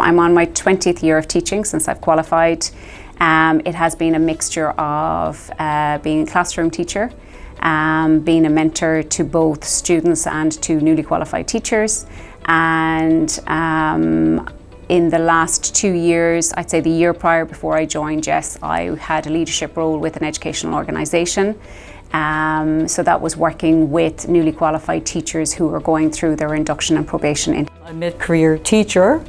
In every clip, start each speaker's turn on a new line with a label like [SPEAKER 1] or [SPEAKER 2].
[SPEAKER 1] So I'm on my 20th year of teaching since I've qualified. It has been a mixture of being a classroom teacher, being a mentor to both students and to newly qualified teachers. And in the last 2 years, I'd say the year prior before I joined GESS, I had a leadership role with an educational organisation. So that was working with newly qualified teachers who were going through their induction and probation.
[SPEAKER 2] A mid-career teacher,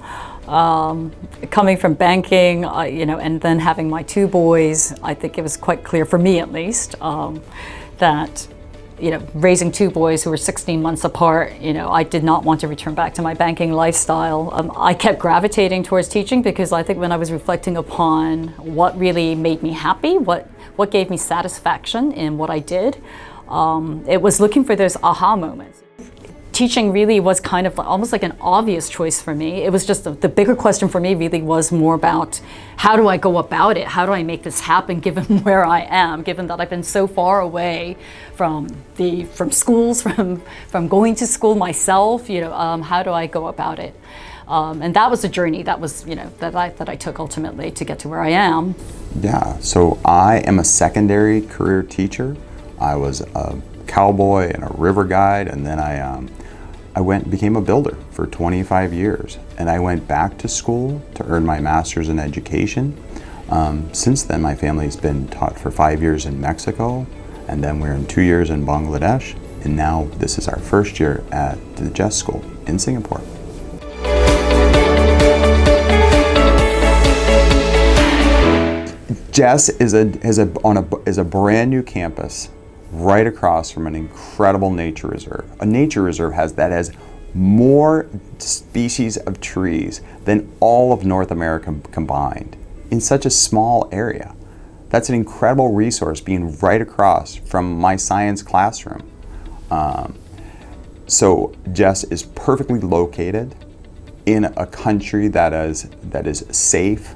[SPEAKER 2] coming from banking, and then having my 2 boys, I think it was quite clear for me at least that raising 2 boys who were 16 months apart, I did not want to return back to my banking lifestyle. I kept gravitating towards teaching because I think when I was reflecting upon what really made me happy, what gave me satisfaction in what I did, it was looking for those aha moments. Teaching really was kind of almost like an obvious choice for me. It was just the bigger question for me really was more about how do I go about it? How do I make this happen given where I am, given that I've been so far away from schools, from going to school myself, how do I go about it? And that was a journey that was, that I took ultimately to get to where I am.
[SPEAKER 3] Yeah, so I am a secondary career teacher. I was a cowboy and a river guide, and then I went and became a builder for 25 years. And I went back to school to earn my master's in education. Since then, my family's been taught for 5 years in Mexico, and then we're in 2 years in Bangladesh, and now this is our first year at the GESS school in Singapore. GESS is a brand new campus right across from an incredible nature reserve. A nature reserve that has more species of trees than all of North America combined in such a small area. That's an incredible resource being right across from my science classroom. So GESS is perfectly located in a country that is safe,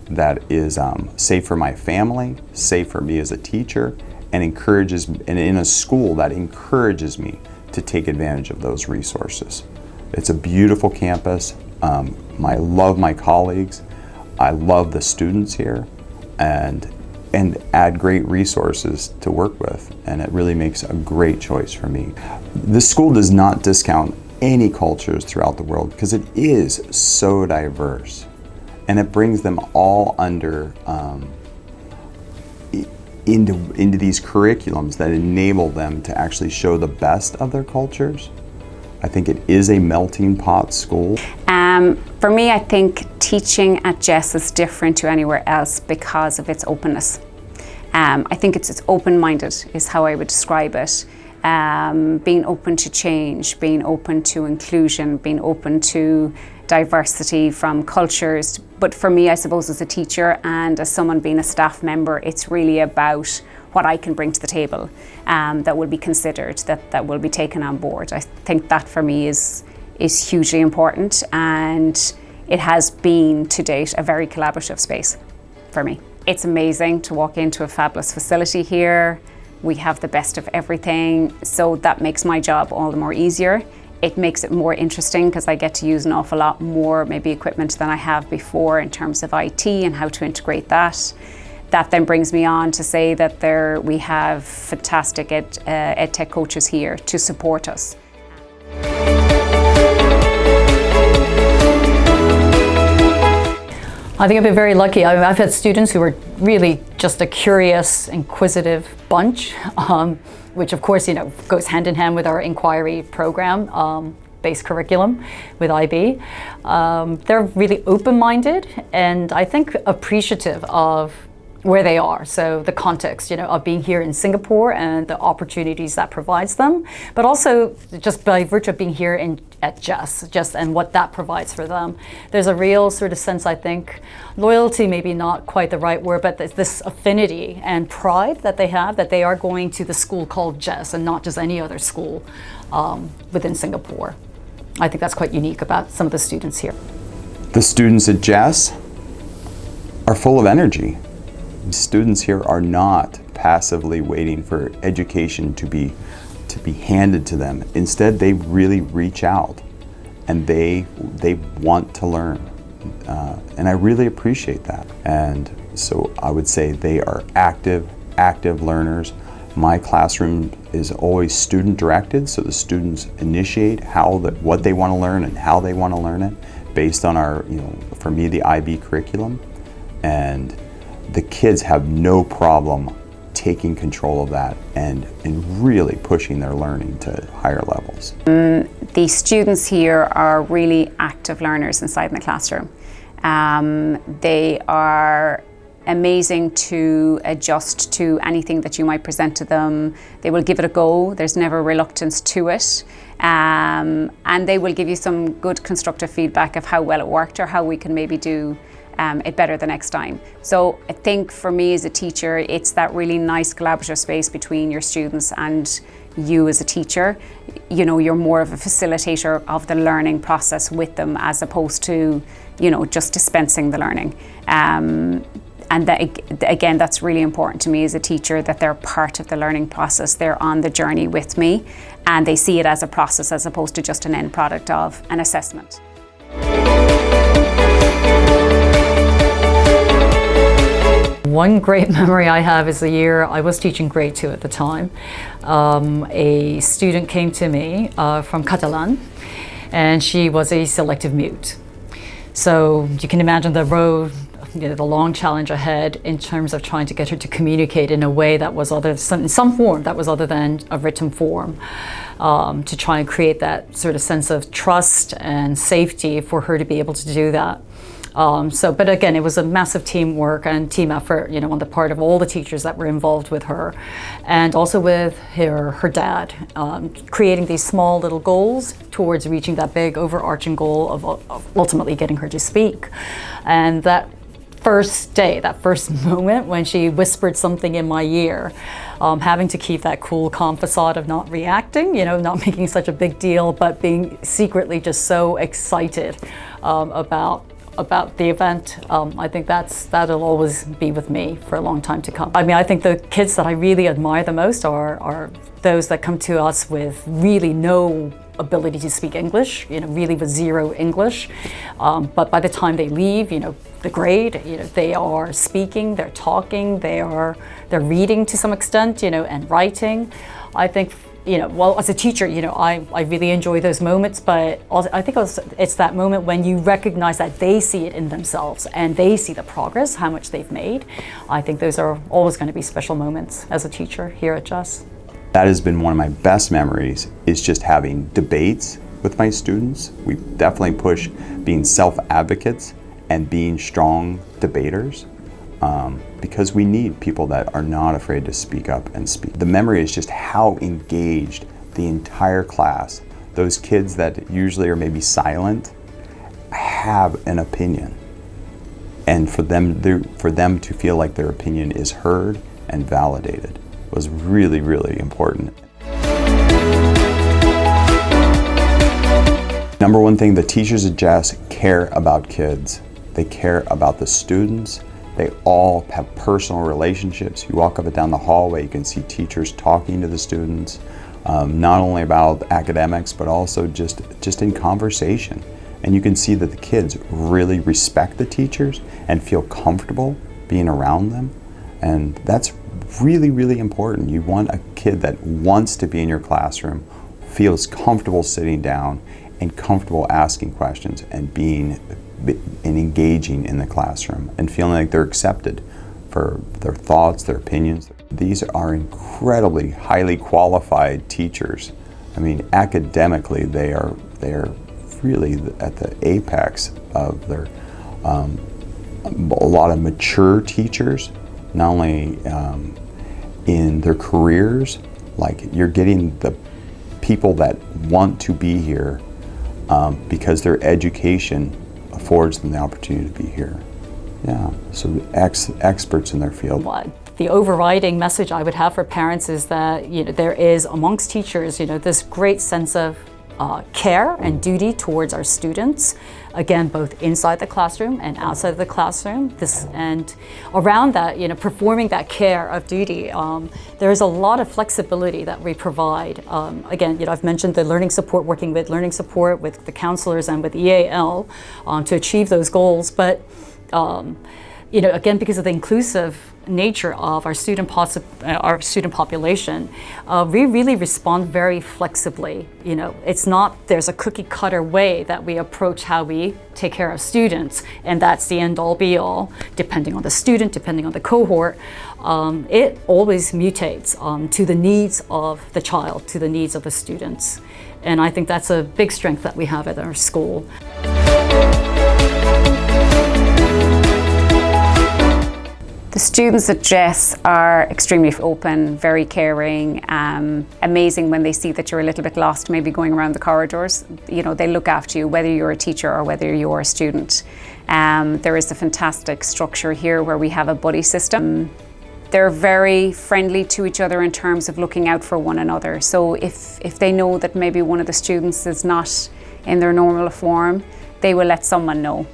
[SPEAKER 3] that is safe for my family, safe for me as a teacher, and in a school that encourages me to take advantage of those resources. It's a beautiful campus. I love my colleagues. I love the students here, and add great resources to work with, and it really makes a great choice for me. The school does not discount any cultures throughout the world because it is so diverse, and it brings them all under into these curriculums that enable them to actually show the best of their cultures. I think it is a melting pot school.
[SPEAKER 1] For me, I think teaching at GESS is different to anywhere else because of its openness. I think it's open-minded is how I would describe it. Being open to change, being open to inclusion, being open to diversity from cultures. But for me, I suppose as a teacher and as someone being a staff member, it's really about what I can bring to the table that will be considered, that will be taken on board. I think that for me is hugely important, and it has been to date a very collaborative space for me. It's amazing to walk into a fabulous facility here. We have the best of everything, so that makes my job all the more easier. It makes it more interesting because I get to use an awful lot more maybe equipment than I have before in terms of IT and how to integrate that. That then brings me on to say that we have fantastic ed tech coaches here to support us.
[SPEAKER 2] I think I've been very lucky. I've had students who are really just a curious, inquisitive bunch, which of course, goes hand in hand with our inquiry program based curriculum with IB. They're really open-minded and I think appreciative of where they are. So the context, of being here in Singapore and the opportunities that provides them, but also just by virtue of being here at GESS, and what that provides for them. There's a real sort of sense, I think, loyalty, maybe not quite the right word, but this affinity and pride that they have, that they are going to the school called GESS and not just any other school within Singapore. I think that's quite unique about some of the students here.
[SPEAKER 3] The students at GESS are full of energy. Students here are not passively waiting for education to be handed to them. Instead, they really reach out and they want to learn. and I really appreciate that. And so I would say they are active learners. My classroom is always student directed, so the students initiate what they want to learn and how they want to learn it based on our, for me, the IB curriculum. And the kids have no problem taking control of that and really pushing their learning to higher levels.
[SPEAKER 1] The students here are really active learners inside the classroom. They are amazing to adjust to anything that you might present to them. They will give it a go. There's never reluctance to it. And they will give you some good constructive feedback of how well it worked or how we can maybe do it better the next time. So I think for me as a teacher, it's that really nice collaborative space between your students and you as a teacher. You're more of a facilitator of the learning process with them as opposed to, just dispensing the learning. And again, that's really important to me as a teacher, that they're part of the learning process. They're on the journey with me and they see it as a process as opposed to just an end product of an assessment.
[SPEAKER 2] One great memory I have is the year I was teaching grade 2 at the time. A student came to me from Catalan, and she was a selective mute. So you can imagine the road, the long challenge ahead in terms of trying to get her to communicate in a way that was some form that was other than a written form, to try and create that sort of sense of trust and safety for her to be able to do that. But again, it was a massive teamwork and team effort, on the part of all the teachers that were involved with her, and also with her dad, creating these small little goals towards reaching that big overarching goal of ultimately getting her to speak. And that first day, that first moment when she whispered something in my ear, having to keep that cool, calm facade of not reacting, not making such a big deal, but being secretly just so excited about the event. I think that'll always be with me for a long time to come. I mean, I think the kids that I really admire the most are those that come to us with really no ability to speak English, really with zero English. But by the time they leave, the grade, they are speaking, they're talking, they're reading to some extent, and writing. I think, well, as a teacher, I really enjoy those moments, but also, I think it's that moment when you recognize that they see it in themselves and they see the progress, how much they've made. I think those are always going to be special moments as a teacher here at GESS.
[SPEAKER 3] That has been one of my best memories, is just having debates with my students. We definitely push being self-advocates and being strong debaters, because we need people that are not afraid to speak up and speak. The memory is just how engaged the entire class, those kids that usually are maybe silent, have an opinion. And for them to feel like their opinion is heard and validated was really, really important. Number one thing, the teachers at GESS care about kids. They care about the students. They all have personal relationships. You walk up and down the hallway, you can see teachers talking to the students, not only about academics, but also just in conversation. And you can see that the kids really respect the teachers and feel comfortable being around them. And that's really, really important. You want a kid that wants to be in your classroom, feels comfortable sitting down and comfortable asking questions and engaging in the classroom and feeling like they're accepted for their thoughts, their opinions. These are incredibly highly qualified teachers. I mean, academically, they are really at the apex of their, a lot of mature teachers, not only in their careers, like you're getting the people that want to be here because their education affords them the opportunity to be here. Yeah, so experts in their field.
[SPEAKER 2] The overriding message I would have for parents is that there is amongst teachers this great sense of care and duty towards our students, again, both inside the classroom and outside of the classroom. And around that, performing that care of duty, there is a lot of flexibility that we provide. Again, I've mentioned the learning support, working with learning support, with the counselors and with EAL to achieve those goals. But again, because of the inclusive nature of our student population, we really respond very flexibly. It's not there's a cookie cutter way that we approach how we take care of students, and that's the end all be all. Depending on the student, depending on the cohort, it always mutates to the needs of the child, to the needs of the students. And I think that's a big strength that we have at our school.
[SPEAKER 1] The students at GESS are extremely open, very caring, amazing when they see that you're a little bit lost, maybe going around the corridors. They look after you, whether you're a teacher or whether you're a student. There is a fantastic structure here where we have a buddy system. They're very friendly to each other in terms of looking out for one another. So if they know that maybe one of the students is not in their normal form, they will let someone know.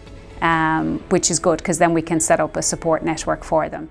[SPEAKER 1] Which is good, because then we can set up a support network for them.